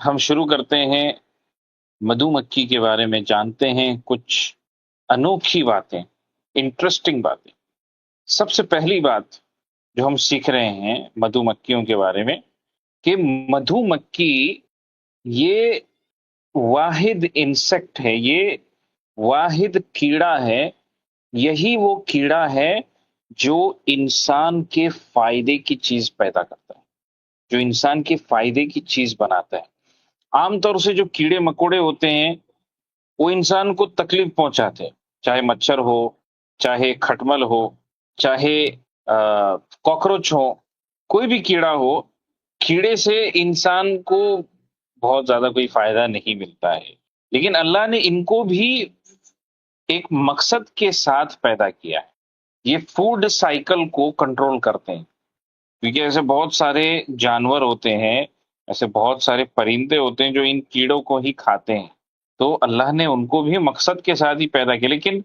ہم شروع کرتے ہیں مدھو مکھی کے بارے میں، جانتے ہیں کچھ انوکھی باتیں، انٹرسٹنگ باتیں۔ سب سے پہلی بات جو ہم سیکھ رہے ہیں مدھو مکھیوں کے بارے میں، کہ مدھو مکھی یہ واحد انسیکٹ ہے، یہ واحد کیڑا ہے، یہی وہ کیڑا ہے جو انسان کے فائدے کی چیز پیدا کرتا ہے، جو انسان کے فائدے کی چیز بناتا ہے۔ عام طور سے جو کیڑے مکوڑے ہوتے ہیں وہ انسان کو تکلیف پہنچاتے ہیں، چاہے مچھر ہو، چاہے کھٹمل ہو، چاہے کاکروچ ہو، کوئی بھی کیڑا ہو، کیڑے سے انسان کو بہت زیادہ کوئی فائدہ نہیں ملتا ہے۔ لیکن اللہ نے ان کو بھی ایک مقصد کے ساتھ پیدا کیا ہے، یہ فوڈ سائیکل کو کنٹرول کرتے ہیں، کیونکہ ایسے بہت سارے جانور ہوتے ہیں، ایسے بہت سارے پرندے ہوتے ہیں جو ان کیڑوں کو ہی کھاتے ہیں، تو اللہ نے ان کو بھی مقصد کے ساتھ ہی پیدا کیا۔ لیکن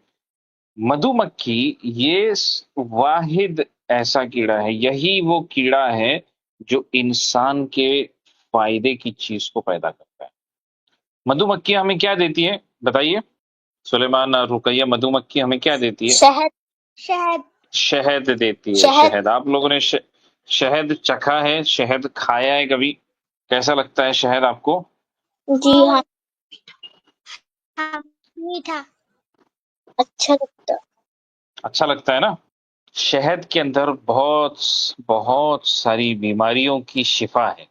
مدھو مکھی یہ واحد ایسا کیڑا ہے، یہی وہ کیڑا ہے جو انسان کے فائدے کی چیز کو پیدا کرتا ہے۔ مدھو مکھی ہمیں کیا دیتی ہے بتائیے سلیمان اور رقیہ؟ مدھو مکھی ہمیں کیا دیتی ہے؟ شہد شہد شہد دیتی ہے۔ شہد شہد آپ لوگوں نے شہد چکھا ہے، شہد کھایا ہے کبھی؟ کیسا لگتا ہے شہد آپ کو؟ جی ہاں، میٹھا اچھا لگتا اچھا لگتا ہے نا؟ شہد کے اندر بہت بہت ساری بیماریوں کی شفا ہے۔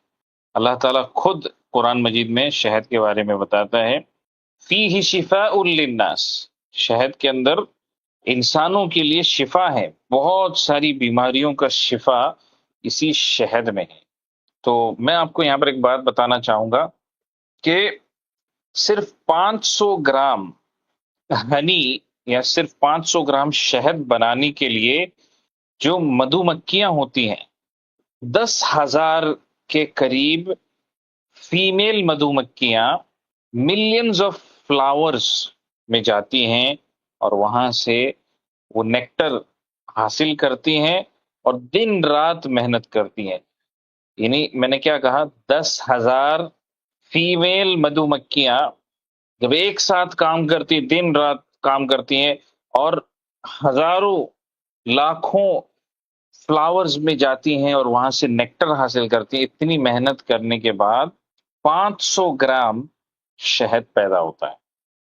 اللہ تعالیٰ خود قرآن مجید میں شہد کے بارے میں بتاتا ہے، فیہ شفاء للناس، شہد کے اندر انسانوں کے لیے شفا ہے، بہت ساری بیماریوں کا شفا اسی شہد میں ہے۔ تو میں آپ کو یہاں پر ایک بات بتانا چاہوں گا کہ صرف 500 گرام ہنی یا صرف 500 گرام شہد بنانے کے لیے جو مدھو مکھیاں ہوتی ہیں، 10,000 کے قریب فیمیل مدھو مکھیاں ملینز آف فلاورز میں جاتی ہیں اور وہاں سے وہ نیکٹر حاصل کرتی ہیں اور دن رات محنت کرتی ہیں۔ یعنی میں نے کیا کہا، 10,000 فیمیل مدھو مکھیاں جب ایک ساتھ کام کرتی، دن رات کام کرتی ہیں اور ہزاروں لاکھوں فلاورز میں جاتی ہیں اور وہاں سے نیکٹر حاصل کرتی ہیں، اتنی محنت کرنے کے بعد 500 گرام شہد پیدا ہوتا ہے۔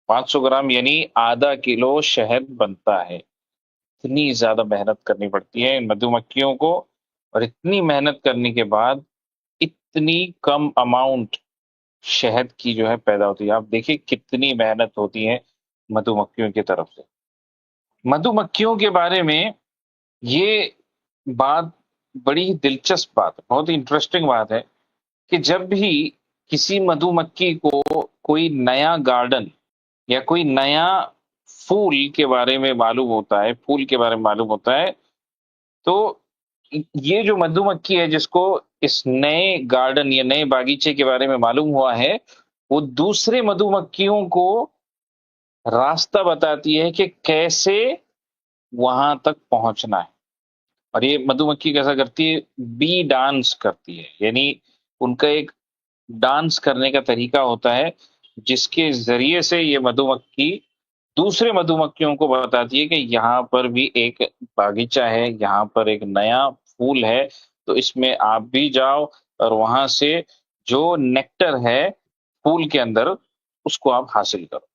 500 گرام یعنی آدھا کلو شہد بنتا ہے۔ اتنی زیادہ محنت کرنی پڑتی ہے ان مدھو مکھیوں کو، اور اتنی محنت کرنے کے بعد اتنی کم اماؤنٹ شہد کی جو ہے پیدا ہوتی ہے۔ آپ دیکھیں کتنی محنت ہوتی ہے مدھو مکھیوں کی طرف سے۔ مدھو مکھیوں کے بارے میں یہ بات بڑی دلچسپ بات ہے، بہت انٹرسٹنگ بات ہے کہ جب بھی کسی مدھو مکھی کو کوئی نیا گارڈن یا کوئی نیا پھول کے بارے میں معلوم ہوتا ہے، پھول کے بارے میں معلوم ہوتا ہے، تو یہ جو مدھو مکھی ہے جس کو اس نئے گارڈن یا نئے باغیچے کے بارے میں معلوم ہوا ہے، وہ دوسرے مدھو مکھیوں کو راستہ بتاتی ہے کہ کیسے وہاں تک پہنچنا ہے۔ اور یہ مدھو مکھی کیسا کرتی ہے؟ بی ڈانس کرتی ہے، یعنی ان کا ایک ڈانس کرنے کا طریقہ ہوتا ہے جس کے ذریعے سے یہ مدھو مکھی دوسرے مدھو مکھیوں کو بتاتی ہے کہ یہاں پر بھی ایک باغیچہ ہے، یہاں پر ایک نیا پھول ہے، تو اس میں آپ بھی جاؤ اور وہاں سے جو نیکٹر ہے پھول کے اندر اس کو آپ حاصل کرو۔